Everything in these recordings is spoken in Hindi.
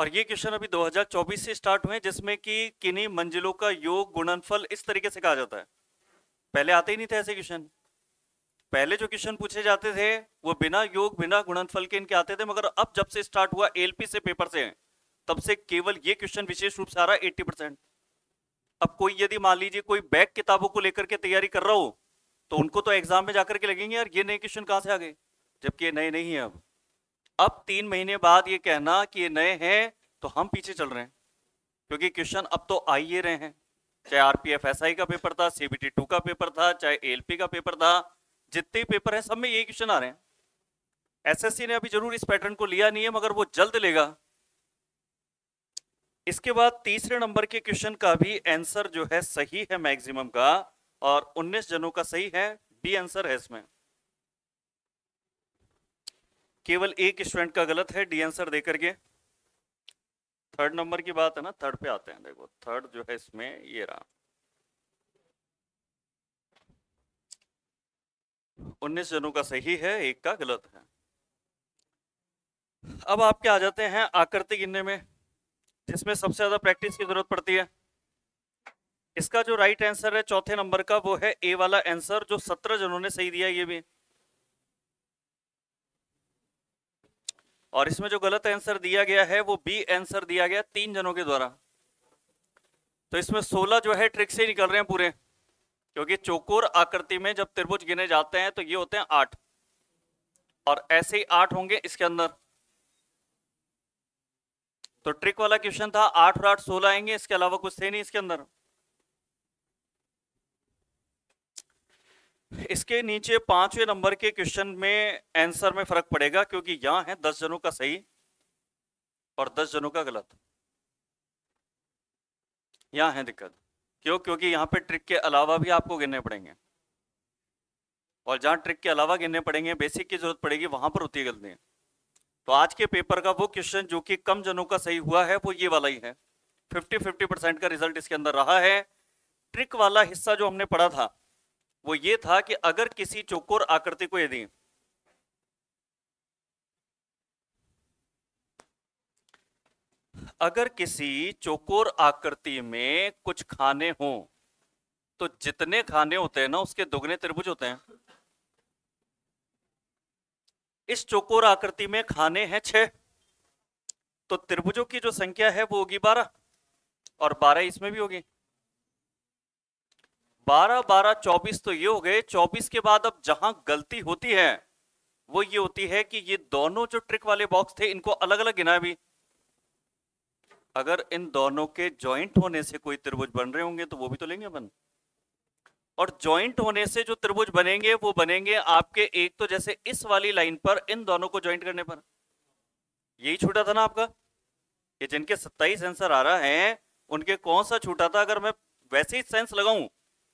और ये क्वेश्चन अभी 2024 से स्टार्ट हुए हैं, जिसमें कि किन्हीं मंजिलों का योग गुणनफल इस तरीके से कहा जाता है। पहले आते ही नहीं थे ऐसे क्वेश्चन। पहले जो क्वेश्चन पूछे जाते थे वो बिना योग बिना गुणनफल के इनके आते थे, मगर अब जब से स्टार्ट हुआ एलपी से पेपर से, तब से केवल ये क्वेश्चन विशेष रूप से आ रहा है 80%। अब कोई यदि मान लीजिए कोई बैक किताबों को लेकर के तैयारी कर रहा हो, तो उनको तो एग्जाम में जाकर के लगेंगे यार ये नए क्वेश्चन कहां से आ गए, जबकि ये नए नहीं है। अब 3 महीने बाद ये कहना कि ये नए हैं तो हम पीछे चल रहे हैं, क्योंकि क्वेश्चन अब तो आ ही रहे हैं। चाहे आरपीएफ एसआई का पेपर था, सीबीटी 2 का पेपर था, चाहे एएलपी का पेपर था, जितने पेपर है सब में यही क्वेश्चन आ रहे हैं। एसएससी ने अभी जरूर इस पैटर्न को लिया नहीं है, मगर वो जल्द लेगा। इसके बाद तीसरे नंबर के क्वेश्चन का भी आंसर जो है सही है मैक्सिमम का, और 19 जनों का सही है, बी आंसर है इसमें। केवल एक स्टूडेंट का गलत है डी आंसर देकर के। थर्ड नंबर की बात है ना, थर्ड पे आते हैं। देखो थर्ड जो है इसमें ये रहा, 19 जनों का सही है, एक का गलत है। अब आपके आ जाते हैं आकृति गिनने में, जिसमें सबसे ज्यादा प्रैक्टिस की जरूरत पड़ती है। इसका जो राइट आंसर है चौथे नंबर का, वो है ए वाला आंसर, जो 17 जनों ने सही दिया ये भी। और इसमें जो गलत आंसर दिया गया है वो बी आंसर दिया गया 3 जनों के द्वारा। तो इसमें 16 जो है ट्रिक से निकल रहे हैं पूरे, क्योंकि चौकोर आकृति में जब त्रिभुज गिने जाते हैं तो ये होते हैं 8, और ऐसे ही 8 होंगे इसके अंदर। तो ट्रिक वाला क्वेश्चन था 8 और 8 16 आएंगे, इसके अलावा कुछ थे नहीं इसके अंदर। इसके नीचे 5वें नंबर के क्वेश्चन में आंसर में फर्क पड़ेगा, क्योंकि यहां है 10 जनों का सही और 10 जनों का गलत। यहां है दिक्कत। क्यों? क्योंकि यहां पे ट्रिक के अलावा भी आपको गिनने पड़ेंगे, और जहां ट्रिक के अलावा गिनने पड़ेंगे, बेसिक की जरूरत पड़ेगी, वहां पर होती है गलती। तो आज के पेपर का वो क्वेश्चन जो कि कम जनों का सही हुआ है वो ये वाला ही है। 50-50% का रिजल्ट इसके अंदर रहा है। ट्रिक वाला हिस्सा जो हमने पढ़ा था वो ये था कि अगर किसी चौकोर आकृति को यदि चौकोर आकृति में कुछ खाने हों, तो जितने खाने होते हैं ना उसके दोगुने त्रिभुज होते हैं। इस चौकोर आकृति में खाने हैं 6, तो त्रिभुजों की जो संख्या है वो होगी 12, और 12 इसमें भी होगी। 12 12 24 तो ये हो गए। 24 के बाद अब जहां गलती होती है वो ये होती है कि ये दोनों जो ट्रिक वाले बॉक्स थे इनको अलग अलग गिना भी। अगर इन दोनों के ज्वाइंट होने से कोई त्रिभुज बन रहे होंगे तो वो भी तो लेंगे अपन। और ज्वाइंट होने से जो त्रिभुज बनेंगे वो बनेंगे आपके, एक तो जैसे इस वाली लाइन पर इन दोनों को ज्वाइंट करने पर। यही छूटा था ना आपका, ये जिनके 27 आंसर आ रहा है उनके कौन सा छूटा था। अगर मैं वैसे ही सेंस लगाऊं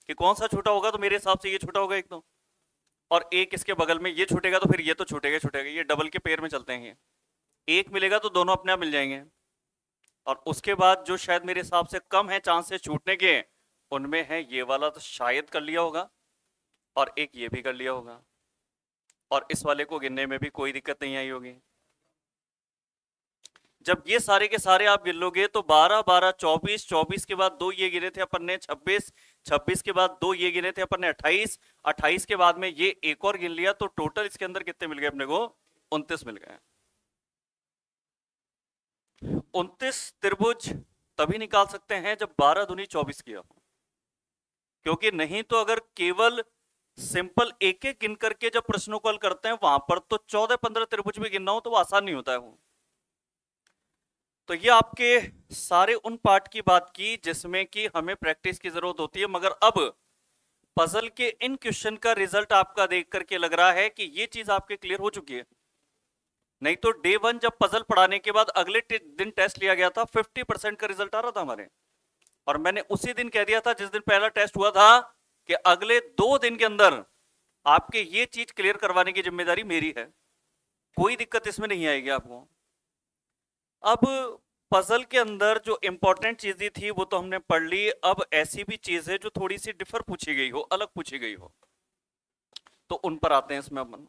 कि कौन सा छूटा होगा, तो मेरे हिसाब से ये छूटा होगा एक तो, और एक इसके बगल में ये छूटेगा, तो फिर ये तो छूटेगा छूटेगा। ये डबल के पेयर में चलते हैं, ये एक मिलेगा तो दोनों अपने आप मिल जाएंगे। और उसके बाद जो शायद मेरे हिसाब से कम है चांसेस छूटने के, उनमें है ये वाला, तो शायद कर लिया होगा, और एक ये भी कर लिया होगा, और इस वाले को गिनने में भी कोई दिक्कत नहीं आई होगी। जब ये सारे के सारे आप गिन लोगे तो 12 12 24, 24 के बाद 2 ये गिने थे अपन ने 26, 26 के बाद 2 ये गिने थे अपन ने 28, 28 के बाद में ये एक और गिन लिया, तो टोटल इसके अंदर कितने मिल गए अपने को? 29 मिल गए। 29 त्रिभुज तभी निकाल सकते हैं जब 12 दूनी 24 किया, क्योंकि नहीं तो अगर केवल सिंपल एक एक गिन करके जब प्रश्नों को हल करते हैं वहां पर तो 14-15 त्रिभुज भी गिनना हो तो वो आसान नहीं होता है वो। तो ये आपके सारे उन पार्ट की बात की जिसमें कि हमें प्रैक्टिस की जरूरत होती है, मगर अब पजल के इन क्वेश्चन का रिजल्ट आपका देख करके लग रहा है कि ये चीज आपके क्लियर हो चुकी है। नहीं तो डे 1 जब पजल पढ़ाने के बाद अगले दिन टेस्ट लिया गया था, 50% का रिजल्ट आ रहा था हमारे, और मैंने उसी दिन कह दिया था जिस दिन पहला टेस्ट हुआ था कि अगले 2 दिन के अंदर आपके ये चीज क्लियर करवाने की जिम्मेदारी मेरी है, कोई दिक्कत इसमें नहीं आएगी आपको। अब पजल के अंदर जो इंपॉर्टेंट चीजें थी वो तो हमने पढ़ ली। अब ऐसी भी चीज है जो थोड़ी सी डिफर पूछी गई हो, अलग पूछी गई हो, तो उन पर आते हैं इसमें अपन।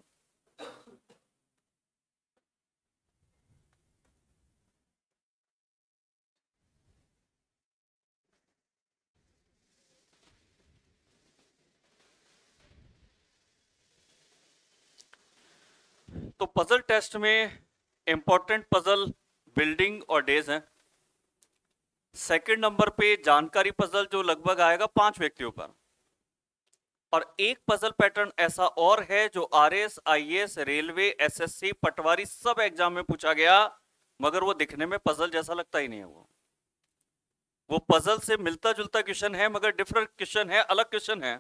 तो पजल टेस्ट में इंपॉर्टेंट पजल बिल्डिंग और डेज हैं। सेकंड नंबर पे जानकारी पजल जो लगभग आएगा 5 व्यक्तियों पर, और एक पजल पैटर्न ऐसा और है जो आरएस, आईएएस, रेलवे, एसएससी, पटवारी सब एग्जाम में पूछा गया, मगर वो दिखने में पजल जैसा लगता ही नहीं है। वो पजल से मिलता जुलता क्वेश्चन है मगर डिफरेंट क्वेश्चन है, अलग क्वेश्चन है,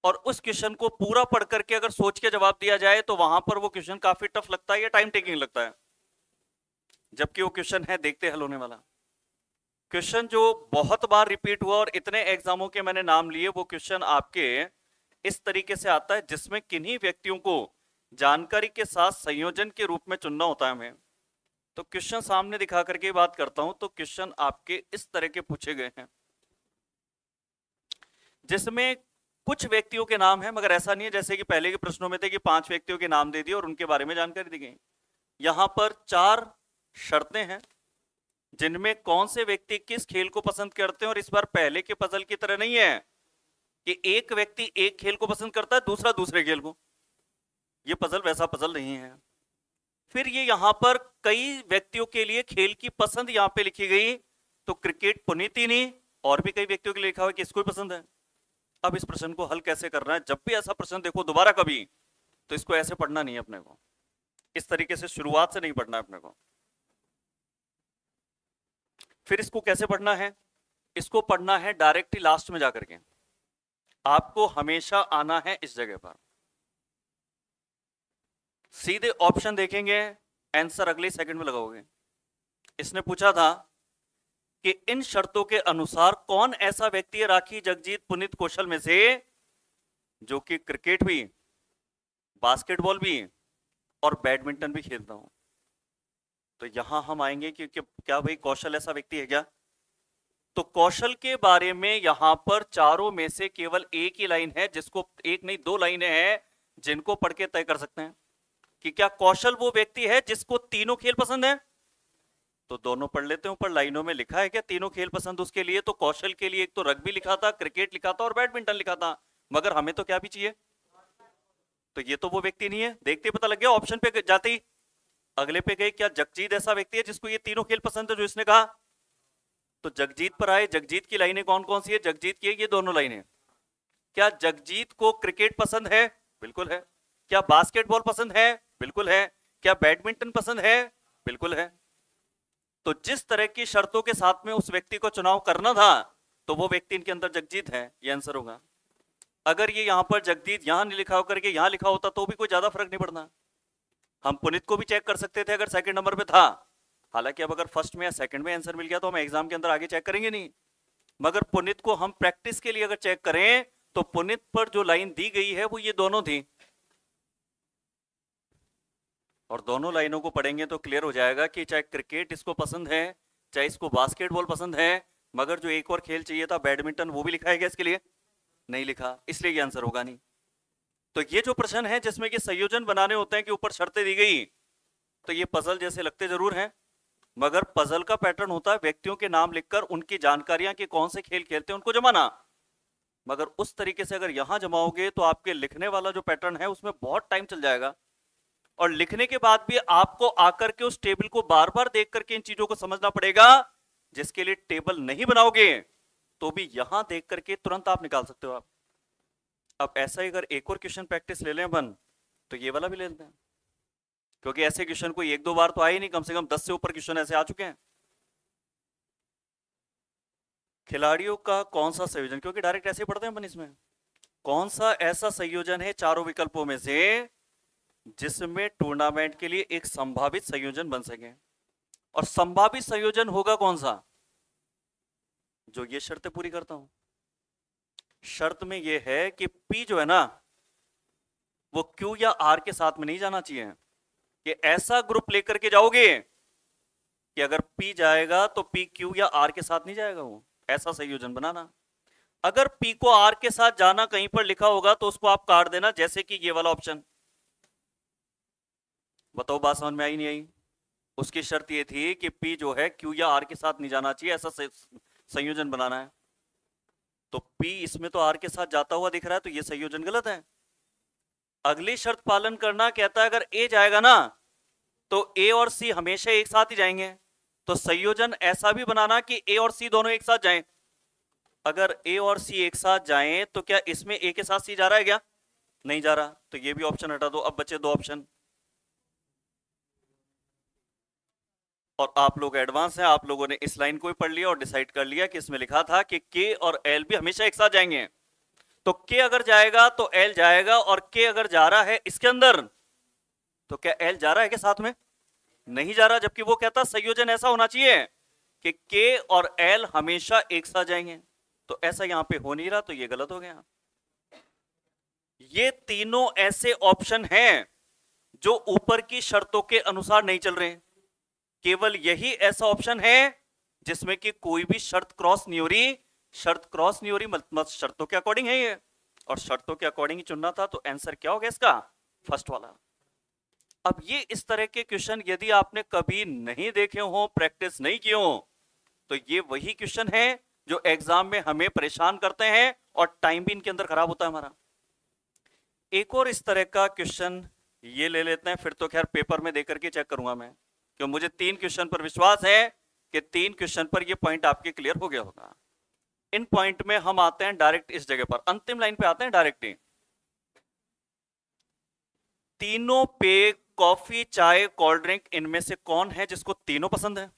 और उस क्वेश्चन को पूरा पढ़ करके अगर सोच के जवाब दिया जाए तो वहां पर वो क्वेश्चन काफी टफ लगता है या टाइम टेकिंग लगता है, जबकि वो क्वेश्चन है देखते हल होने वाला क्वेश्चन जो बहुत बार रिपीट हुआ और इतने एग्जामों के मैंने नाम लिए। वो क्वेश्चन आपके इस तरीके से आता है जिसमें किन्हीं व्यक्तियों को जानकारी के साथ संयोजन के रूप में चुनना होता है हमें। तो क्वेश्चन सामने दिखा करके बात करता हूं तो क्वेश्चन आपके इस तरह के पूछे गए हैं जिसमें कुछ व्यक्तियों के नाम है, मगर ऐसा नहीं है जैसे कि पहले के प्रश्नों में थे कि 5 व्यक्तियों के नाम दे दिए और उनके बारे में जानकारी दी गई। यहां पर 4 शर्तें हैं जिनमें कौन से व्यक्ति किस खेल को पसंद करते हैं, और इस बार पहले के पजल की तरह नहीं है कि एक व्यक्ति एक खेल को पसंद करता है दूसरा दूसरे खेल को। ये पजल वैसा पजल नहीं है। फिर ये यहां पर कई व्यक्तियों के लिए खेल की पसंद यहां पे लिखी गई, तो क्रिकेट पुनीत ही नहीं और भी कई व्यक्तियों के लिए लिखा हुआ कि इसको भी पसंद है। अब इस प्रश्न को हल कैसे करना है? जब भी ऐसा प्रश्न देखो दोबारा कभी, तो इसको ऐसे पढ़ना नहीं है अपने को, इस तरीके से शुरुआत से नहीं पढ़ना है अपने को। फिर इसको कैसे पढ़ना है? इसको पढ़ना है डायरेक्टली लास्ट में जाकर के। आपको हमेशा आना है इस जगह पर, सीधे ऑप्शन देखेंगे, आंसर अगले सेकंड में लगाओगे। इसने पूछा था कि इन शर्तों के अनुसार कौन ऐसा व्यक्ति है राखी, जगजीत, पुनीत, कौशल में से जो कि क्रिकेट भी, बास्केटबॉल भी और बैडमिंटन भी खेलता हूं। तो यहां हम आएंगे कि क्या भाई कौशल ऐसा व्यक्ति है क्या? तो कौशल के बारे में यहां पर चारों में से केवल एक ही लाइन है जिसको, एक नहीं 2 लाइनें हैं जिनको पढ़ के तय कर सकते हैं कि क्या कौशल वो व्यक्ति है जिसको तीनों खेल पसंद है। तो दोनों पढ़ लेते हैं। ऊपर लाइनों में लिखा है क्या तीनों खेल पसंद उसके लिए? तो कौशल के लिए एक तो रग्बी लिखा था, क्रिकेट लिखा था और बैडमिंटन लिखा था, मगर हमें तो क्या भी चाहिए। तो ये तो वो व्यक्ति नहीं है, देखते पता लग गया। ऑप्शन पे जाते ही अगले पे गए, क्या जगजीत ऐसा व्यक्ति है जिसको ये तीनों खेल पसंद है जो इसने कहा? तो जगजीत पर आए। जगजीत की लाइनें कौन कौन सी है? जगजीत की ये दोनों लाइनें। क्या जगजीत को क्रिकेट पसंद है? बिल्कुल है। क्या बास्केटबॉल पसंद है? बिल्कुल है। क्या बैडमिंटन पसंद है? बिल्कुल है। तो जिस तरह की शर्तों के साथ में उस व्यक्ति को चुनाव करना था, तो वो व्यक्ति इनके अंदर जगजीत है, ये आंसर होगा। अगर ये यहां पर जगजीत यहां नहीं लिखा होकर के यहां लिखा होता तो भी कोई ज्यादा फर्क नहीं पड़ना। हम पुनीत को भी चेक कर सकते थे अगर सेकंड नंबर पे था। हालांकि अब अगर फर्स्ट में या सेकंड में आंसर मिल गया तो हम एग्जाम के अंदर आगे चेक करेंगे नहीं, मगर पुनीत को हम प्रैक्टिस के लिए अगर चेक करें तो पुनीत पर जो लाइन दी गई है वो ये दोनों थी, और दोनों लाइनों को पढ़ेंगे तो क्लियर हो जाएगा कि चाहे क्रिकेट इसको पसंद है, चाहे इसको बास्केटबॉल पसंद है, मगर जो एक और खेल चाहिए था बैडमिंटन, वो भी लिखा है क्या इसके लिए? नहीं लिखा, इसलिए ये आंसर होगा नहीं। तो ये जो प्रश्न है जिसमें कि संयोजन बनाने होते हैं कि ऊपर शर्तें दी गई, तो ये पजल जैसे लगते जरूर हैं, मगर पजल का पैटर्न होता है व्यक्तियों के नाम लिखकर उनकी जानकारियां कि कौन से खेल खेलते हैं उनको जमाना। मगर उस तरीके से अगर यहां जमाओगे तो आपके लिखने वाला जो पैटर्न है उसमें बहुत टाइम चल जाएगा, और लिखने के बाद भी आपको आकर के उस टेबल को बार बार देख करके इन चीजों को समझना पड़ेगा, जिसके लिए टेबल नहीं बनाओगे तो भी यहां देख करके तुरंत आप निकाल सकते हो आप। अब ऐसा ही अगर एक और क्वेश्चन प्रैक्टिस ले लें अपन, तो ये वाला भी ले लेते हैं, क्योंकि ऐसे क्वेश्चन कोई 1-2 बार तो आए नहीं, कम से कम 10 से ऊपर क्वेश्चन ऐसे आ चुके हैं। खिलाड़ियों का कौन सा संयोजन, क्योंकि डायरेक्ट ऐसे पढ़ते हैं अपन, इसमें कौन सा ऐसा संयोजन है चारों विकल्पों में से जिसमें टूर्नामेंट के लिए एक संभावित संयोजन बन सके, और संभावित संयोजन होगा कौन सा? जो ये शर्तें पूरी करता हूं। शर्त में ये है कि P जो है ना वो Q या R के साथ में नहीं जाना चाहिए, कि ऐसा ग्रुप लेकर के जाओगे कि अगर P जाएगा तो P Q या R के साथ नहीं जाएगा, वो ऐसा संयोजन बनाना। अगर P को R के साथ जाना कहीं पर लिखा होगा तो उसको आप काट देना, जैसे कि ये वाला ऑप्शन। बताओ बात समझ में आई नहीं आई? उसकी शर्त ये थी कि P जो है Q या R के साथ नहीं जाना चाहिए, ऐसा संयोजन बनाना है। तो P इसमें तो R के साथ जाता हुआ दिख रहा है, तो ये संयोजन गलत है। अगली शर्त पालन करना कहता है अगर ए जाएगा ना तो ए और सी हमेशा एक साथ ही जाएंगे, तो संयोजन ऐसा भी बनाना कि ए और सी दोनों एक साथ जाएं। अगर ए और सी एक साथ जाएं तो क्या इसमें ए के साथ सी जा रहा है क्या? नहीं जा रहा, तो ये भी ऑप्शन हटा दो। अब बचे दो ऑप्शन, और आप लोग एडवांस हैं, आप लोगों ने इस लाइन को भी पढ़ लिया और डिसाइड कर लिया कि इसमें लिखा था कि के और एल भी हमेशा एक साथ जाएंगे। तो के अगर जाएगा तो एल जाएगा, और के अगर जा रहा है इसके अंदर तो क्या एल जा रहा है कि साथ में? नहीं जा रहा, जबकि वो कहता संयोजन ऐसा होना चाहिए कि के और एल हमेशा एक साथ जाएंगे। तो ऐसा यहां पे हो नहीं रहा, तो ये गलत हो गया। ये तीनों ऐसे ऑप्शन हैं जो ऊपर की शर्तों के अनुसार नहीं चल रहे हैं। केवल यही ऐसा ऑप्शन है जिसमें कि कोई भी शर्त क्रॉस नहीं हो रही। शर्त क्रॉस नहीं हो रही मतलब शर्तों के अकॉर्डिंग है ये, और शर्तों के अकॉर्डिंग ही चुनना था, तो आंसर क्या हो गया इसका? फर्स्ट वाला। अब ये इस तरह के क्वेश्चन यदि आपने कभी नहीं देखे हो, प्रैक्टिस नहीं किए हो, तो ये वही क्वेश्चन है जो एग्जाम में हमें परेशान करते हैं और टाइम भी इनके अंदर खराब होता है हमारा। एक और इस तरह का क्वेश्चन ये ले लेते हैं, फिर तो खैर पेपर में देकर के चेक करूंगा मैं, क्योंकि मुझे 3 क्वेश्चन पर विश्वास है कि 3 क्वेश्चन पर ये पॉइंट आपके क्लियर हो गया होगा। इन पॉइंट में हम आते हैं डायरेक्ट इस जगह पर, अंतिम लाइन पे आते हैं डायरेक्ट ही। तीनों पे कॉफी, चाय, कोल्ड ड्रिंक, इनमें से कौन है जिसको तीनों पसंद है?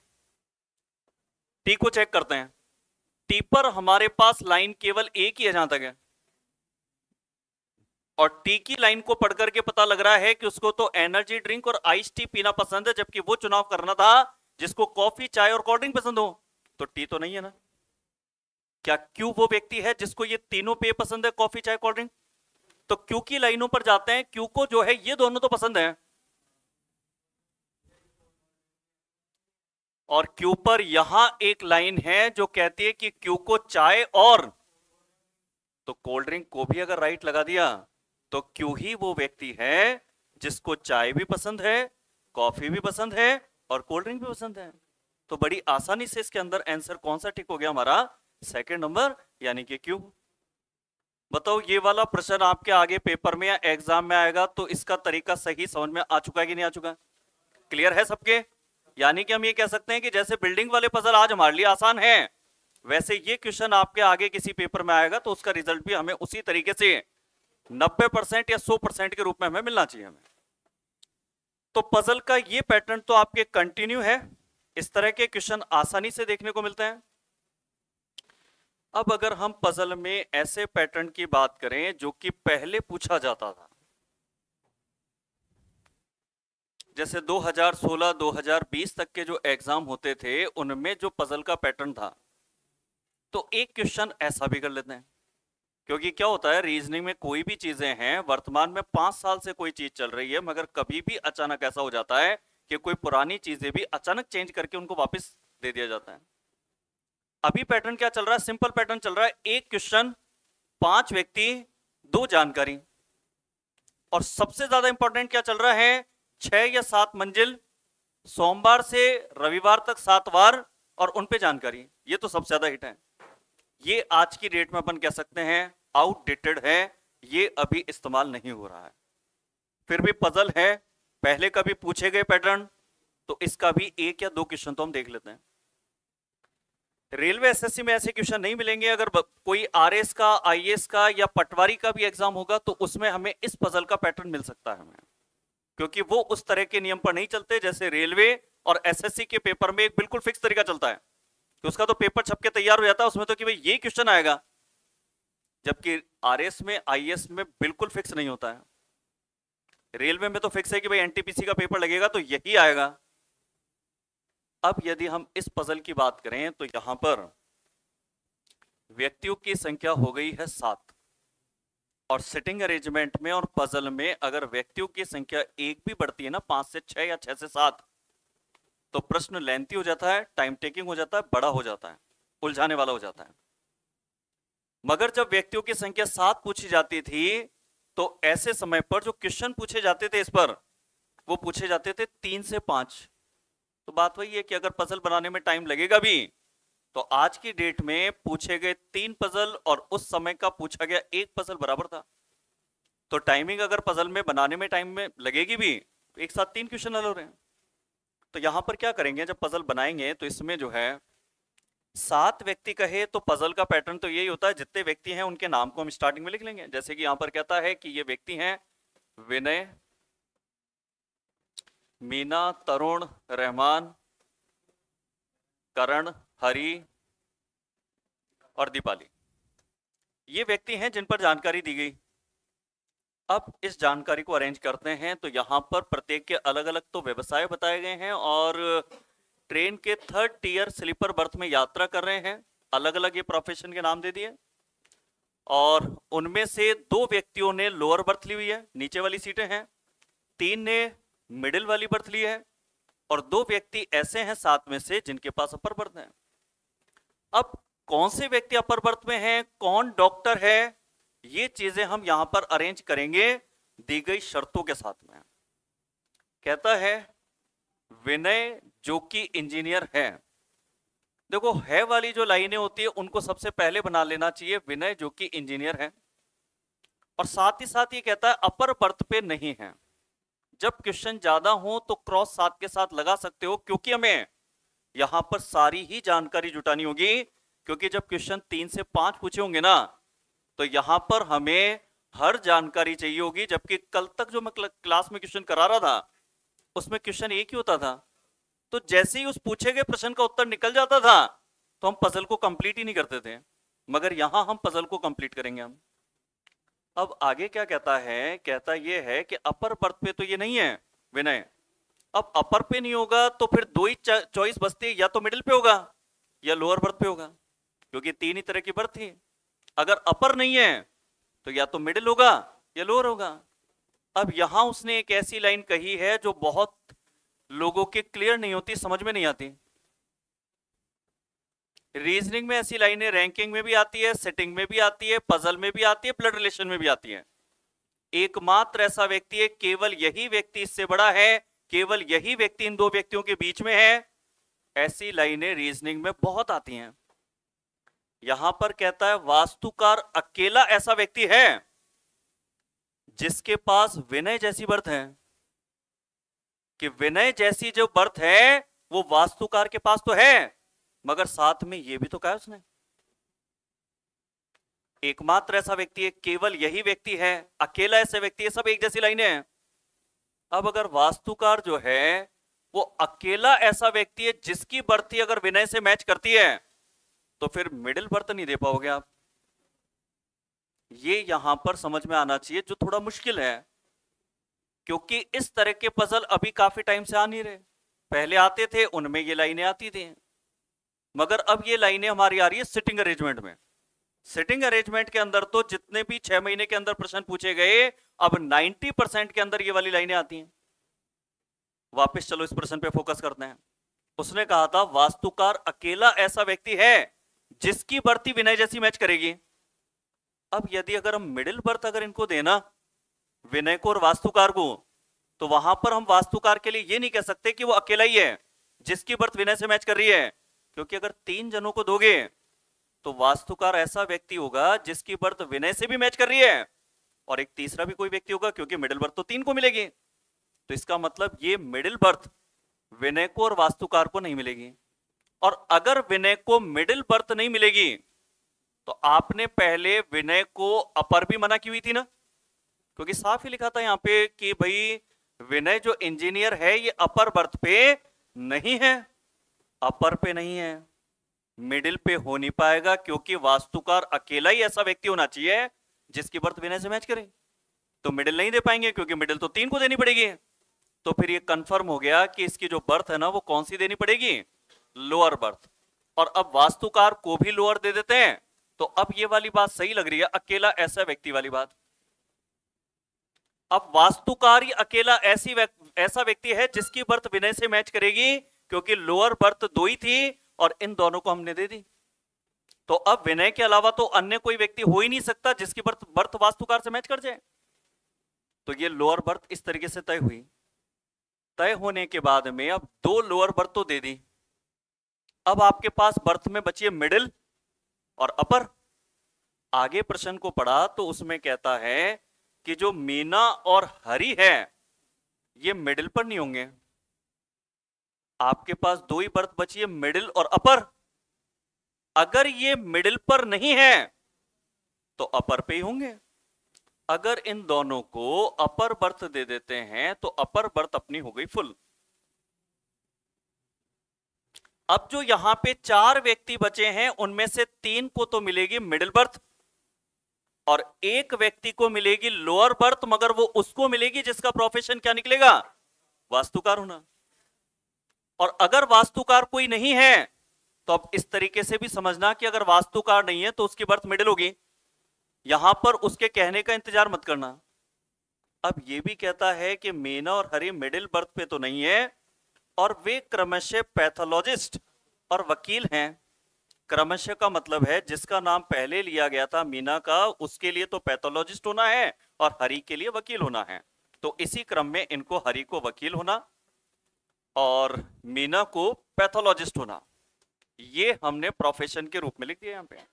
टी को चेक करते हैं। टी पर हमारे पास लाइन केवल एक ही है जहां तक है, और टी की लाइन को पढ़ करके पता लग रहा है कि उसको तो एनर्जी ड्रिंक और आइस टी पीना पसंद है, जबकि वो चुनाव करना था जिसको कॉफी, चाय और कोल्ड ड्रिंक पसंद हो। तो टी तो नहीं है ना। क्या क्यू वो व्यक्ति है जिसको ये तीनों पेय पसंद है, कॉफी, चाय, कोल्ड ड्रिंक? तो क्यू की लाइनों पर जाते हैं। क्यू को जो है ये दोनों तो पसंद है, और क्यू पर यहां एक लाइन है जो कहती है कि क्यू को चाय और, तो कोल्ड ड्रिंक को भी अगर राइट लगा दिया तो क्यू ही वो व्यक्ति है जिसको चाय भी पसंद है, कॉफी भी पसंद है और कोल्ड ड्रिंक भी पसंद है। तो बड़ी आसानी से इसके अंदर आंसर कौन सा टिक हो गया हमारा? सेकंड नंबर, यानी कि क्यू। बताओ ये वाला प्रश्न आपके आगे पेपर में या एग्जाम में आएगा तो इसका तरीका सही समझ में आ चुका है कि नहीं आ चुका? क्लियर है सबके? यानी कि हम ये कह सकते हैं कि जैसे बिल्डिंग वाले पजल आज हमारे लिए आसान है, वैसे ये क्वेश्चन आपके आगे किसी पेपर में आएगा तो उसका रिजल्ट भी हमें उसी तरीके से 90% या 100% के रूप में हमें मिलना चाहिए हमें। तो पजल का ये पैटर्न तो आपके कंटिन्यू है, इस तरह के क्वेश्चन आसानी से देखने को मिलते हैं। अब अगर हम पजल में ऐसे पैटर्न की बात करें जो कि पहले पूछा जाता था, जैसे 2016 2020 तक के जो एग्जाम होते थे उनमें जो पजल का पैटर्न था, तो एक क्वेश्चन ऐसा भी कर लेते हैं। क्योंकि क्या होता है रीजनिंग में, कोई भी चीजें हैं वर्तमान में 5 साल से कोई चीज चल रही है, मगर कभी भी अचानक ऐसा हो जाता है कि कोई पुरानी चीजें भी अचानक चेंज करके उनको वापस दे दिया जाता है। अभी पैटर्न क्या चल रहा है? सिंपल पैटर्न चल रहा है, एक क्वेश्चन, 5 व्यक्ति, 2 जानकारी, और सबसे ज्यादा इंपॉर्टेंट क्या चल रहा है? 6 या 7 मंजिल, सोमवार से रविवार तक 7 बार, और उन पे जानकारी। ये तो सबसे ज्यादा हिट है। ये आज की डेट में अपन कह सकते हैं आउटडेटेड है, ये अभी इस्तेमाल नहीं हो रहा है। फिर भी पजल है, पहले कभी पूछे गए पैटर्न, तो इसका भी 1 या 2 क्वेश्चन तो हम देख लेते हैं। रेलवे एसएससी में ऐसे क्वेश्चन नहीं मिलेंगे। अगर कोई आरएस का, आईएएस का या पटवारी का भी एग्जाम होगा तो उसमें हमें इस पजल का पैटर्न मिल सकता है हमें, क्योंकि वो उस तरह के नियम पर नहीं चलते जैसे रेलवे और एसएससी के पेपर में एक बिल्कुल फिक्स तरीका चलता है कि उसका तो पेपर छप के तैयार हो जाता है, उसमें तो कि भाई ये क्वेश्चन आएगा, जबकि आरएस में, आईएएस में बिल्कुल फिक्स नहीं होता है। रेलवे में तो फिक्स है कि भाई एनटीपीसी का पेपर लगेगा तो यही आएगा। अब यदि हम इस पजल की बात करें तो यहां पर व्यक्तियों की संख्या हो गई है 7, और सिटिंग अरेंजमेंट में और पजल में अगर व्यक्तियों की संख्या एक भी बढ़ती है ना, 5 से 6 या 6 से 7, तो प्रश्न लेंथी हो जाता है, टाइम टेकिंग हो जाता है, बड़ा हो जाता है, उलझाने वाला हो जाता है। मगर जब व्यक्तियों की संख्या 7 पूछी जाती थी तो ऐसे समय पर जो क्वेश्चन पूछे जाते थे इस पर, वो पूछे जाते थे 3 से 5। तो बात वही है कि अगर पजल बनाने में टाइम लगेगा भी, तो आज की डेट में पूछे गए 3 पजल और उस समय का पूछा गया 1 पजल बराबर था। तो टाइमिंग अगर पजल में बनाने में टाइम में लगेगी भी, तो एक साथ 3 क्वेश्चन हल हो रहे हैं। तो यहां पर क्या करेंगे, जब पजल बनाएंगे तो इसमें जो है 7 व्यक्ति कहे तो पजल का पैटर्न तो यही होता है, जितने व्यक्ति हैं उनके नाम को हम स्टार्टिंग में लिख लेंगे। जैसे कि यहां पर कहता है कि ये व्यक्ति हैं विनय, मीना, तरुण, रहमान, करण, हरी और दीपाली। ये व्यक्ति हैं जिन पर जानकारी दी गई। अब इस जानकारी को अरेंज करते हैं तो यहाँ पर प्रत्येक के अलग अलग तो व्यवसाय बताए गए हैं और ट्रेन के 3rd टियर स्लीपर बर्थ में यात्रा कर रहे हैं। अलग अलग ये प्रोफेशन के नाम दे दिए और उनमें से 2 व्यक्तियों ने लोअर बर्थ ली हुई है, नीचे वाली सीटें हैं, 3 ने मिडिल वाली बर्थ ली है और 2 व्यक्ति ऐसे हैं 7 में से जिनके पास अपर बर्थ है। अब कौन से व्यक्ति अपर बर्थ में हैं, कौन डॉक्टर है, ये चीजें हम यहां पर अरेंज करेंगे दी गई शर्तों के साथ में। कहता है विनय जो कि इंजीनियर है। देखो है वाली जो लाइनें होती है उनको सबसे पहले बना लेना चाहिए, विनय जो कि इंजीनियर है। और साथ ही साथ ये कहता है अपर बर्थ पे नहीं है। जब क्वेश्चन ज्यादा हो तो क्रॉस 7 के साथ लगा सकते हो, क्योंकि हमें यहां पर सारी ही जानकारी जुटानी होगी। क्योंकि जब क्वेश्चन 3 से 5 पूछे होंगे ना, तो यहां पर हमें हर जानकारी चाहिए होगी। जबकि कल तक जो मैं क्लास में क्वेश्चन करा रहा था उसमें क्वेश्चन एक ही होता था, तो जैसे ही उस पूछे गए प्रश्न का उत्तर निकल जाता था तो हम पजल को कंप्लीट ही नहीं करते थे। मगर यहां हम पजल को कंप्लीट करेंगे हम। अब आगे क्या कहता है, कहता ये है कि अपर बर्थ पे तो ये नहीं है विनय। अब अपर पे नहीं होगा तो फिर 2 ही चॉइस बचती है, या तो मिडिल पे होगा या लोअर बर्थ पे होगा, क्योंकि 3 ही तरह की बर्थ थी। अगर अपर नहीं है तो या तो मिडिल होगा या लोअर होगा। अब यहां उसने एक ऐसी लाइन कही है जो बहुत लोगों के क्लियर नहीं होती, समझ में नहीं आती। रीजनिंग में ऐसी लाइनें रैंकिंग में भी आती है, सेटिंग में भी आती है, पजल में भी आती है, ब्लड रिलेशन में भी आती है। एकमात्र ऐसा व्यक्ति है, केवल यही व्यक्ति इससे बड़ा है, केवल यही व्यक्ति इन 2 व्यक्तियों के बीच में है। ऐसी लाइनें रीजनिंग में बहुत आती हैं। यहां पर कहता है वास्तुकार अकेला ऐसा व्यक्ति है जिसके पास विनय जैसी बर्थ है। कि विनय जैसी जो बर्थ है वो वास्तुकार के पास तो है, मगर साथ में ये भी तो कहा उसने एकमात्र ऐसा व्यक्ति है, केवल यही व्यक्ति है, अकेला ऐसे व्यक्ति है। सब एक जैसी लाइनें हैं। अब अगर वास्तुकार जो है वो अकेला ऐसा व्यक्ति है जिसकी बर्थी अगर विनय से मैच करती है, तो फिर मिडिल बर्थ नहीं दे पाओगे आप। ये यहां पर समझ में आना चाहिए, जो थोड़ा मुश्किल है, क्योंकि इस तरह के पजल अभी काफी टाइम से आ नहीं रहे। पहले आते थे उनमें ये लाइनें आती थी, मगर अब ये लाइनें हमारी आ रही है सिटिंग अरेंजमेंट में। सिटिंग अरेंजमेंट के अंदर तो जितने भी 6 महीने के अंदर प्रश्न पूछे गए, अब 90% के अंदर ये वाली लाइनें आती हैं। वापस चलो इस प्रश्न पे फोकस करते हैं। उसने कहा था वास्तुकार अकेला ऐसा व्यक्ति है जिसकी बर्थी विनय जैसी मैच करेगी। अब यदि अगर हम मिडिल बर्थ अगर इनको देना विनय को और वास्तुकार को, तो वहां पर हम वास्तुकार के लिए ये नहीं कह सकते कि वो अकेला ही है जिसकी बर्थ विनय से मैच कर रही है, क्योंकि अगर 3 जनों को दोगे तो वास्तुकार ऐसा व्यक्ति होगा जिसकी बर्थ विनय से भी मैच कर रही है, और एक तीसरा भी कोई व्यक्ति होगा, क्योंकि मिडिल बर्थ तो 3 को मिलेगी। तो इसका मतलब ये मिडिल बर्थ विनय को और वास्तुकार को नहीं मिलेगी। और अगर विनय को मिडिल बर्थ नहीं मिलेगी तो आपने पहले विनय को अपर भी मना की हुई थी ना, क्योंकि साफ ही लिखा था यहां पे कि भाई विनय जो इंजीनियर है ये अपर बर्थ पे नहीं है, अपर पे नहीं है, मिडिल पे हो नहीं पाएगा, क्योंकि वास्तुकार अकेला ही ऐसा व्यक्ति होना चाहिए जिसकी बर्थ विनय से मैच करे। तो मिडिल नहीं दे पाएंगे, क्योंकि मिडिल तो 3 को देनी पड़ेगी। तो फिर ये कंफर्म हो गया कि इसकी जो बर्थ है ना वो कौन सी देनी पड़ेगी, लोअर बर्थ। और अब वास्तुकार को भी लोअर दे देते हैं, तो अब ये वाली बात सही लग रही है, अकेला ऐसा व्यक्ति वाली बात। अब वास्तुकार ही अकेला ऐसा व्यक्ति है जिसकी बर्थ विनय से मैच करेगी, क्योंकि लोअर बर्थ 2 ही थी और इन दोनों को हमने दे दी। तो अब विनय के अलावा तो अन्य कोई व्यक्ति हो ही नहीं सकता जिसकी बर्थ वास्तुकार से मैच कर जाए। तो ये लोअर बर्थ इस तरीके से तय हुई। तय होने के बाद में अब 2 लोअर बर्थ तो दे दी, अब आपके पास बर्थ में बची है मिडिल और अपर। आगे प्रश्न को पढ़ा तो उसमें कहता है कि जो मीना और हरी है ये मिडिल पर नहीं होंगे। आपके पास दो ही बर्थ बची है, मिडिल और अपर। अगर ये मिडिल पर नहीं है तो अपर पे ही होंगे। अगर इन दोनों को अपर बर्थ दे देते हैं तो अपर बर्थ अपनी हो गई फुल। अब जो यहां पे 4 व्यक्ति बचे हैं उनमें से 3 को तो मिलेगी मिडिल बर्थ और एक व्यक्ति को मिलेगी लोअर बर्थ, मगर वो उसको मिलेगी जिसका प्रोफेशन क्या निकलेगा, वास्तुकार होना। और अगर वास्तुकार कोई नहीं है तो अब इस तरीके से भी समझना कि अगर वास्तुकार नहीं है तो उसकी बर्थ मिडिल होगी। यहां पर उसके कहने का इंतजार मत करना। अब यह भी कहता है कि मीना और हरी मिडिल बर्थ पे तो नहीं है और वे क्रमशः पैथोलॉजिस्ट और वकील हैं। क्रमशः का मतलब है जिसका नाम पहले लिया गया था मीना का, उसके लिए तो पैथोलॉजिस्ट होना है और हरी के लिए वकील होना है। तो इसी क्रम में इनको हरी को वकील होना और मीना को पैथोलॉजिस्ट होना, ये हमने प्रोफेशन के रूप में लिख दिया। यहां पे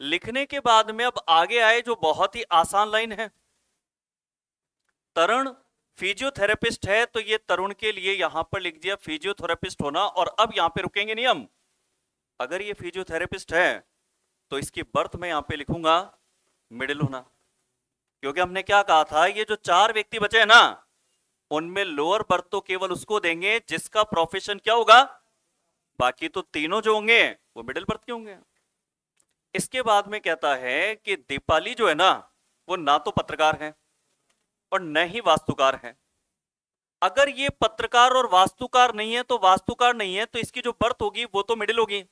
लिखने के बाद में अब आगे आए जो बहुत ही आसान लाइन है। तरुण फिजियोथेरेपिस्ट है तो ये तरुण के लिए यहां पर लिख दिया फिजियोथेरेपिस्ट होना। और अब यहां पे रुकेंगे नहीं हम। अगर ये फिजियोथेरेपिस्ट है तो इसकी बर्थ में यहां पे लिखूंगा मिडिल होना, क्योंकि हमने क्या कहा था, ये जो 4 व्यक्ति बचे हैं ना उनमें लोअर बर्थ तो केवल उसको देंगे जिसका प्रोफेशन क्या होगा, बाकी तो तीनों जो होंगे वो मिडिल बर्थ के होंगे। इसके बाद में कहता है कि दीपाली जो है ना वो ना तो पत्रकार है और न ही वास्तुकार है। अगर ये पत्रकार और वास्तुकार नहीं है तो वास्तुकार नहीं है तो इसकी जो बर्थ होगी वो तो मिडिल होगी।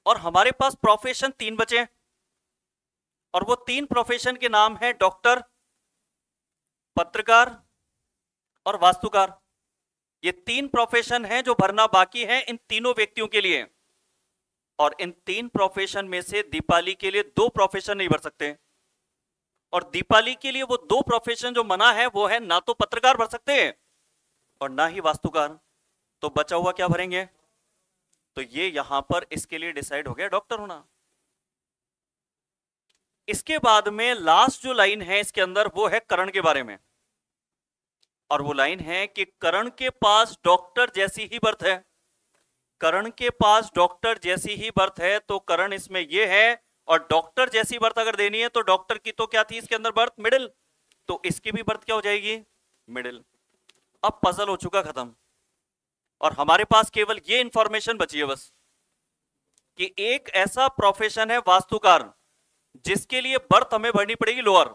और हमारे पास प्रोफेशन 3 बचे हैं और वो 3 प्रोफेशन के नाम है डॉक्टर, पत्रकार और वास्तुकार। ये 3 प्रोफेशन हैं जो भरना बाकी है इन तीनों व्यक्तियों के लिए। और इन 3 प्रोफेशन में से दीपाली के लिए 2 प्रोफेशन नहीं भर सकते और दीपाली के लिए वो 2 प्रोफेशन जो मना है वो है ना तो पत्रकार भर सकते हैं और ना ही वास्तुकार। तो बचा हुआ क्या भरेंगे, तो ये यहां पर इसके लिए डिसाइड हो गया डॉक्टर होना। इसके बाद में लास्ट जो लाइन है इसके अंदर वो है करण के बारे में और वो लाइन है कि करण के पास डॉक्टर जैसी ही बर्थ है। करण के पास डॉक्टर जैसी ही बर्थ है तो करण इसमें ये है और डॉक्टर जैसी बर्थ अगर देनी है तो डॉक्टर की तो क्या थी इसके अंदर बर्थ, मिडिल, तो इसकी भी बर्थ क्या हो जाएगी, मिडिल। अब पजल हो चुका खत्म और हमारे पास केवल ये इंफॉर्मेशन बची है बस कि एक ऐसा प्रोफेशन है वास्तुकार जिसके लिए बर्थ हमें भरनी पड़ेगी लोअर।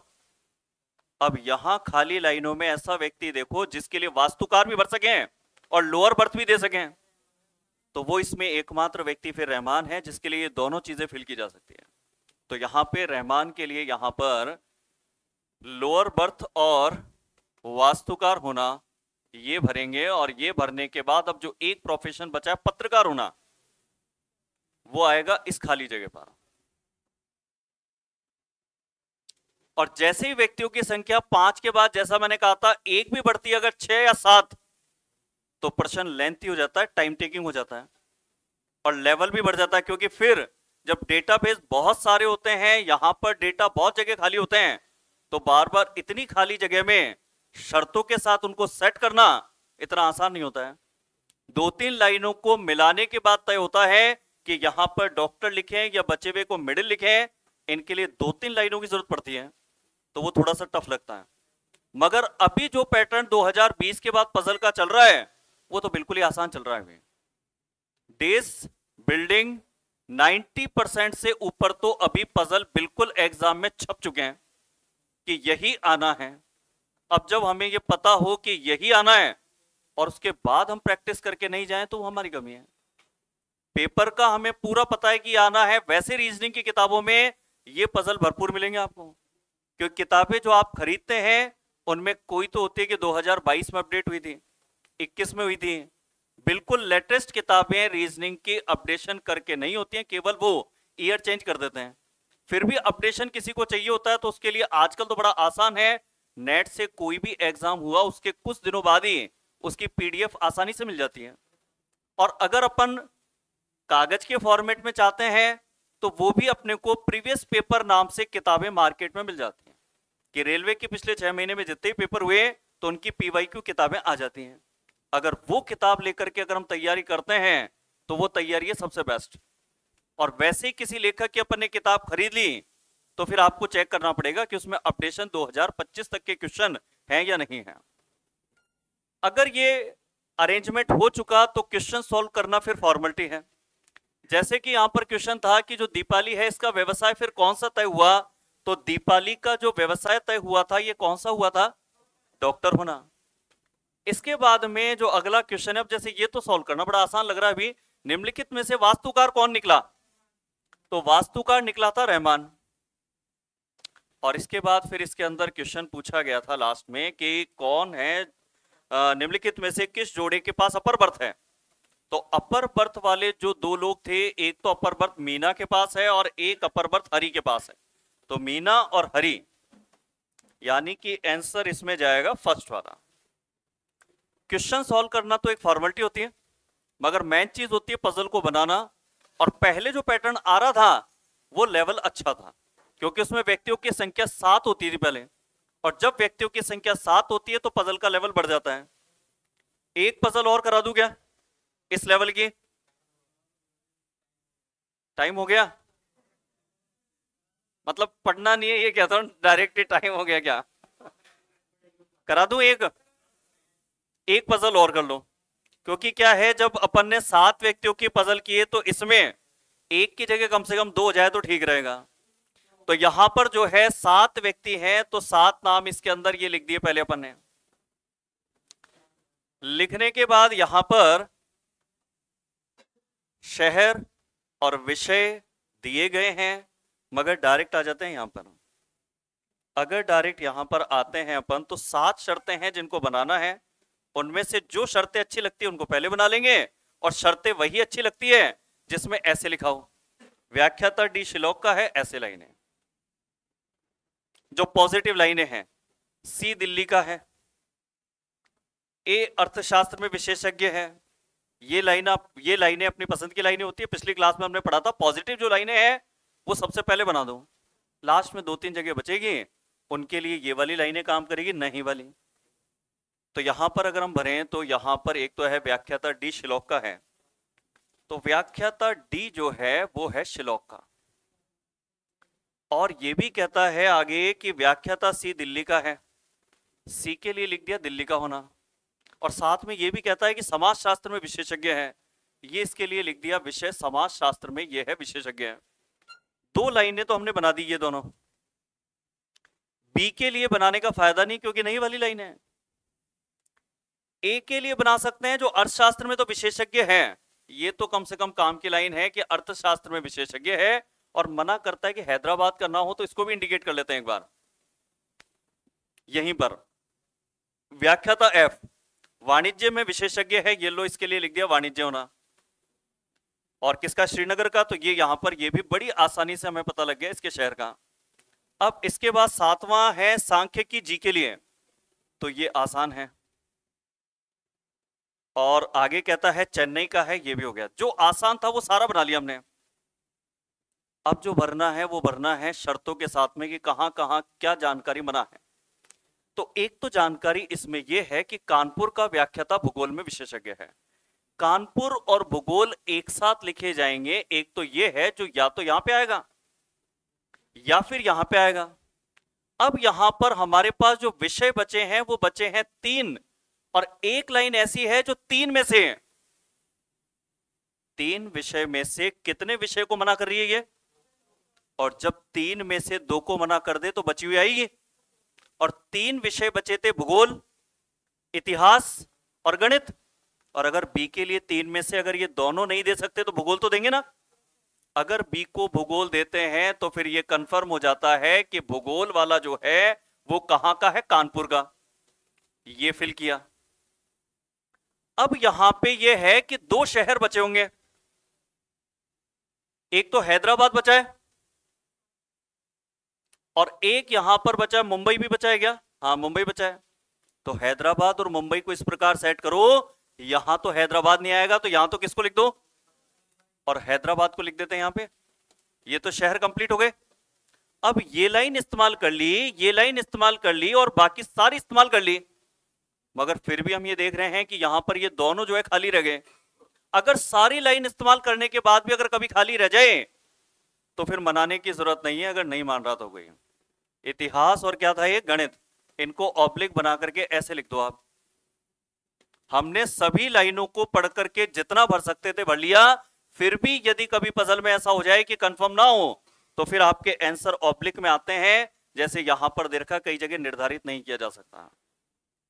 अब यहां खाली लाइनों में ऐसा व्यक्ति देखो जिसके लिए वास्तुकार भी भर सके और लोअर बर्थ भी दे सके, तो वो इसमें एकमात्र व्यक्ति फिर रहमान है जिसके लिए ये दोनों चीजें फिल की जा सकती है। तो यहां पे रहमान के लिए यहां पर लोअर बर्थ और वास्तुकार होना ये भरेंगे और ये भरने के बाद अब जो एक प्रोफेशन बचा है पत्रकार होना वो आएगा इस खाली जगह पर। और जैसे ही व्यक्तियों की संख्या 5 के बाद जैसा मैंने कहा था एक भी बढ़ती है अगर 6 या 7 तो प्रश्न लेंथी हो जाता है, टाइम टेकिंग हो जाता है और लेवल भी बढ़ जाता है, क्योंकि फिर जब डेटाबेस बहुत सारे होते हैं यहां पर डेटा बहुत जगह खाली होते हैं तो बार बार इतनी खाली जगह में शर्तों के साथ उनको सेट करना इतना आसान नहीं होता है। 2-3 लाइनों को मिलाने के बाद तय होता है कि यहां पर डॉक्टर लिखें या बचे हुए को मिडिल लिखें। इनके लिए 2-3 लाइनों की जरूरत पड़ती है तो वो थोड़ा सा टफ लगता है। मगर अभी जो पैटर्न 2020 के बाद पजल का चल रहा है वो तो बिल्कुल ही आसान चल रहा है। डेज बिल्डिंग 90% से ऊपर तो अभी पजल बिल्कुल एग्जाम में छप चुके हैं कि यही आना है। अब जब हमें ये पता हो कि यही आना है और उसके बाद हम प्रैक्टिस करके नहीं जाएं तो हमारी कमी है। पेपर का हमें पूरा पता है कि आना है, वैसे रीजनिंग की किताबों में ये पजल भरपूर मिलेंगे आपको, क्योंकि किताबें जो आप खरीदते हैं उनमें कोई तो होती है कि 2022 में अपडेट हुई थी, 21 में हुई थी। बिल्कुल लेटेस्ट किताबें रीजनिंग की अपडेशन करके नहीं होती हैं, केवल वो ईयर चेंज कर देते हैं। फिर भी अपडेशन किसी को चाहिए होता है तो उसके लिए आजकल तो बड़ा आसान है, नेट से कोई भी एग्जाम हुआ उसके कुछ दिनों बाद ही उसकी पीडीएफ आसानी से मिल जाती है। और अगर अपन कागज के फॉर्मेट में चाहते हैं तो वो भी अपने को प्रीवियस पेपर नाम से किताबें मार्केट में मिल जाती हैं कि रेलवे के पिछले 6 महीने में जितने भी पेपर हुए तो उनकी PYQ किताबें आ जाती हैं। अगर वो किताब लेकर के अगर हम तैयारी करते हैं तो वो तैयारी है सबसे बेस्ट। और वैसे ही किसी लेखक की अपन ने किताब खरीद ली तो फिर आपको चेक करना पड़ेगा कि उसमें अपडेशन 2025 तक के क्वेश्चन हैं या नहीं है। अगर ये अरेंजमेंट हो चुका तो क्वेश्चन सॉल्व करना फिर फॉर्मेलिटी है। जैसे कि यहां पर क्वेश्चन था कि जो दीपाली है इसका व्यवसाय फिर कौन सा तय हुआ, तो दीपाली का जो व्यवसाय तय हुआ था ये कौन सा हुआ था, डॉक्टर होना। इसके बाद में जो अगला क्वेश्चन है, अब जैसे ये तो सॉल्व करना बड़ा आसान लग रहा है अभी, निम्नलिखित में से वास्तुकार कौन निकला, तो वास्तुकार निकला था रहमान। और इसके बाद फिर इसके अंदर क्वेश्चन पूछा गया था लास्ट में कि कौन है निम्नलिखित में से किस जोड़े के पास अपर बर्थ है। तो अपर बर्थ वाले जो दो लोग थे, एक तो अपर बर्थ मीना के पास है और एक अपर बर्थ हरि के पास है। तो मीना और हरि, यानी कि आंसर इसमें जाएगा फर्स्ट वाला। क्वेश्चन सॉल्व करना तो एक फॉर्मेलिटी होती है, मगर मेन चीज होती है पजल को बनाना। और पहले जो पैटर्न आ रहा था वो लेवल अच्छा था, क्योंकि उसमें व्यक्तियों की संख्या 7 होती थी पहले, और जब व्यक्तियों की संख्या 7 होती है तो पजल का लेवल बढ़ जाता है। एक पजल और करा दूं क्या इस लेवल की, टाइम हो गया, मतलब पढ़ना नहीं है ये कहता हूं, डायरेक्ट टाइम हो गया क्या, करा दूं एक पजल और कर लो। क्योंकि क्या है, जब अपन ने 7 व्यक्तियों की पजल की है तो इसमें एक की जगह कम से कम 2 हो जाए तो ठीक रहेगा। तो यहां पर जो है 7 व्यक्ति हैं, तो 7 नाम इसके अंदर ये लिख दिए पहले अपन ने। लिखने के बाद यहां पर शहर और विषय दिए गए हैं, मगर डायरेक्ट आ जाते हैं यहां पर। अगर डायरेक्ट यहां पर आते हैं अपन तो 7 शर्तें हैं जिनको बनाना है, उनमें से जो शर्तें अच्छी लगती है उनको पहले बना लेंगे, और शर्तें वही अच्छी लगती है जिसमें ऐसे लिखा हो। व्याख्याता डी शिलोक का है, ऐसे लाइनें जो पॉजिटिव लाइनें हैं। सी दिल्ली का है। ए अर्थशास्त्र में विशेषज्ञ है। ये लाइनें अपनी पसंद की लाइनें होती है, पिछली क्लास में हमने पढ़ा था। पॉजिटिव जो लाइनें हैं वो सबसे पहले बना दो, लास्ट में 2-3 जगह बचेगी, उनके लिए ये वाली लाइनें काम करेगी, नहीं वाली। तो यहां पर अगर हम भरें तो यहां पर एक तो है व्याख्याता डी शिलोक का है, तो व्याख्याता डी जो है वो है शिलोक का। और ये भी कहता है आगे कि व्याख्याता सी दिल्ली का है, सी के लिए लिख दिया दिल्ली का होना। और साथ में ये भी कहता है कि समाजशास्त्र में विशेषज्ञ है, ये इसके लिए लिख दिया विषय समाजशास्त्र में ये है विशेषज्ञ है। 2 लाइनें तो हमने बना दी ये दोनों। बी के लिए बनाने का फायदा नहीं, क्योंकि नई वाली लाइन है। ए के लिए बना सकते हैं, जो अर्थशास्त्र में तो विशेषज्ञ हैं, ये तो कम से कम काम की लाइन है कि अर्थशास्त्र में विशेषज्ञ है, और मना करता है कि हैदराबाद का ना हो, तो इसको भी इंडिकेट कर लेते हैं एक बार यहीं पर। व्याख्याता एफ वाणिज्य में विशेषज्ञ है, ये लो इसके लिए लिख दिया वाणिज्य होना। और किसका, श्रीनगर का, तो ये यहां पर ये भी बड़ी आसानी से हमें पता लग गया इसके शहर का। अब इसके बाद 7वां है सांख्यिकी जी के लिए, तो ये आसान है। और आगे कहता है चेन्नई का है, ये भी हो गया। जो आसान था वो सारा बना लिया हमने। अब जो भरना है वो भरना है शर्तों के साथ में कि कहां कहां क्या जानकारी मना है। तो एक तो जानकारी इसमें यह है कि कानपुर का व्याख्याता भूगोल में विशेषज्ञ है। कानपुर और भूगोल एक साथ लिखे जाएंगे। एक तो यह है जो या तो यहां पे आएगा या फिर यहां पे आएगा। अब यहां पर हमारे पास जो विषय बचे हैं वो बचे हैं 3, और एक लाइन ऐसी है जो 3 में से है। 3 विषय में से कितने विषय को मना कर रही है ये, और जब 3 में से 2 को मना कर दे तो बची हुई आएगी। और 3 विषय बचे थे, भूगोल, इतिहास और गणित। और अगर बी के लिए 3 में से अगर ये दोनों नहीं दे सकते तो भूगोल तो देंगे ना। अगर बी को भूगोल देते हैं तो फिर ये कंफर्म हो जाता है कि भूगोल वाला जो है वो कहां का है, कानपुर का। ये फिल किया। अब यहां पे ये है कि 2 शहर बचे होंगे, एक तो हैदराबाद बचा है और एक यहां पर बचा है, मुंबई भी बचा है क्या, हाँ मुंबई बचा है। तो हैदराबाद और मुंबई को इस प्रकार सेट करो, यहां तो हैदराबाद नहीं आएगा तो यहां तो किसको लिख दो, और हैदराबाद को लिख देते हैं यहां पे, ये तो शहर कंप्लीट हो गए। अब ये लाइन इस्तेमाल कर ली, ये लाइन इस्तेमाल कर ली और बाकी सारी इस्तेमाल कर ली, मगर फिर भी हम ये देख रहे हैं कि यहां पर ये दोनों जो है खाली रह गए। अगर सारी लाइन इस्तेमाल करने के बाद भी अगर कभी खाली रह जाए तो फिर मनाने की जरूरत नहीं है, अगर नहीं मान रहा तो गई। इतिहास और क्या था ये, गणित, इनको ऑब्लिक बना करके ऐसे लिख दो आप। हमने सभी लाइनों को पढ़ करके जितना भर सकते थे भर लिया, फिर भी यदि कभी पजल में ऐसा हो जाए कि कंफर्म ना हो तो फिर आपके आंसर ऑब्लिक में आते हैं। जैसे यहां पर देखा कई जगह निर्धारित नहीं किया जा सकता।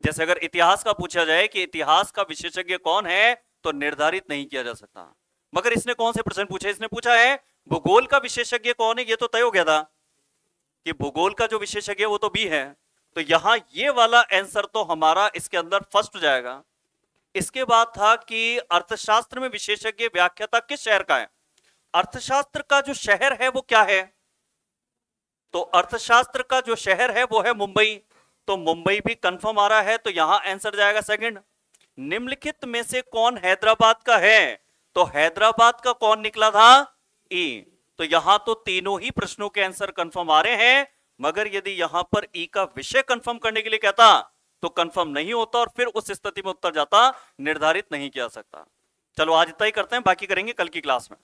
जैसे अगर इतिहास का पूछा जाए कि इतिहास का विशेषज्ञ कौन है, तो निर्धारित नहीं किया जा सकता। मगर इसने कौन से प्रश्न पूछे, इसने पूछा है भूगोल का विशेषज्ञ कौन है, ये तो तय हो गया था कि भूगोल का जो विशेषज्ञ वो तो बी है। तो यहां ये वाला आंसर तो हमारा इसके अंदर फर्स्ट हो जाएगा। इसके बाद था कि अर्थशास्त्र में विशेषज्ञ व्याख्याता किस शहर का है। अर्थशास्त्र का जो शहर है वो क्या है, तो अर्थशास्त्र का जो शहर है वो है मुंबई, तो मुंबई भी कंफर्म आ रहा है, तो यहां आंसर जाएगा सेकंड। निम्नलिखित में से कौन हैदराबाद का है, तो हैदराबाद का कौन निकला था, ई। तो यहां तो तीनों ही प्रश्नों के आंसर कंफर्म आ रहे हैं, मगर यदि यहां पर ई का विषय कंफर्म करने के लिए कहता तो कंफर्म नहीं होता और फिर उस स्थिति में उत्तर जाता निर्धारित नहीं किया सकता। चलो आज इतना ही करते हैं, बाकी करेंगे कल की क्लास में।